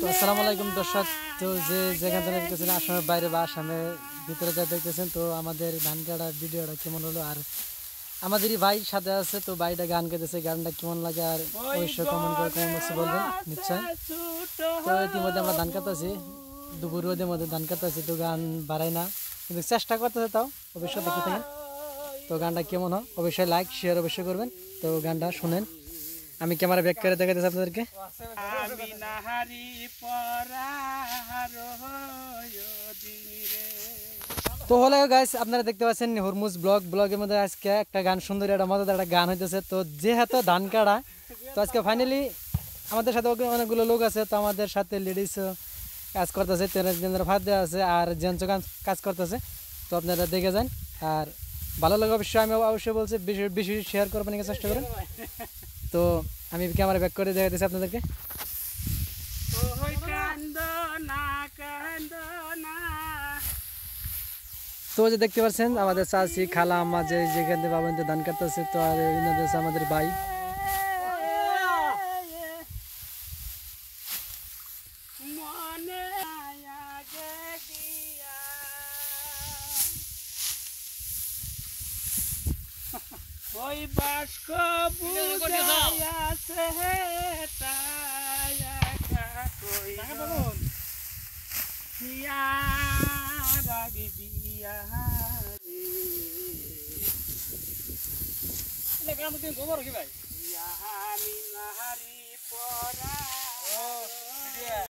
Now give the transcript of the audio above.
তো আসসালামু আলাইকুম দর্শক। তো যে যেখান থেকে দেখতেছেন আসামের বাইরে বা আসামের ভিতরে যা দেখতেছেন, তো আমাদের ধান কাটার ভিডিওটা কেমন হলো, আর আমাদেরই ভাই সাথে আছে, তো ভাইটা গান গাইতেছে, গানটা কেমন লাগে আর অবশ্যই কমেন্ট করে কমেন্ট বক্সে বলবেন নিশ্চয়। তো ইতিমধ্যে আমরা ধান কাটতেছি, দুপুর রোদের মধ্যে ধান কাটতেছি, তো গান বাড়াই না কিন্তু চেষ্টা করতেছে, তাও অবশ্যই দেখতে থাকেন। তো গানটা কেমন হয় অবশ্যই লাইক শেয়ার অবশ্যই করবেন। তো গানটা শুনেন, আমি ক্যামেরা ব্যাক করে দেখাতেছি আপনাদেরকে। তো হলো গাইস, আপনারা দেখতে পাচ্ছেন হরমুজ ব্লগের মধ্যে আজকে একটা গান, সুন্দর একটা মজাদার একটা গান হইতেছে। তো যেহেতু ধান কাটা, তো আজকে ফাইনালি আমাদের সাথে অনেকগুলো লোক আছে, তো আমাদের সাথে লেডিসও কাজ করতেছে, ট্রান্সজেন্ডার ভাত দেওয়া আছে আর জেন্টসও কাজ করতেছে। তো আপনারা দেখে যান, আর ভালো লাগে অবশ্যই, আমি অবশ্যই বলছি বেশি বেশি শেয়ার করবেন চেষ্টা করেন। তো আমি ক্যামেরা ব্যাক করে দেখাতেছি আপনাদেরকে। তো যে দেখতে পাচ্ছেন আমাদের চাচি খালা আম্মা যে যেখান থেকে বাবা ধান কাটতেছে, তো আর আমাদের ভাই। ওই বাস্ক বুঝাইয়াছে তায়া কই হিয়া রাগি বিয়া রে এলে গান দিন গোবর কি ভাই ইয়া আমি নাহারি পরা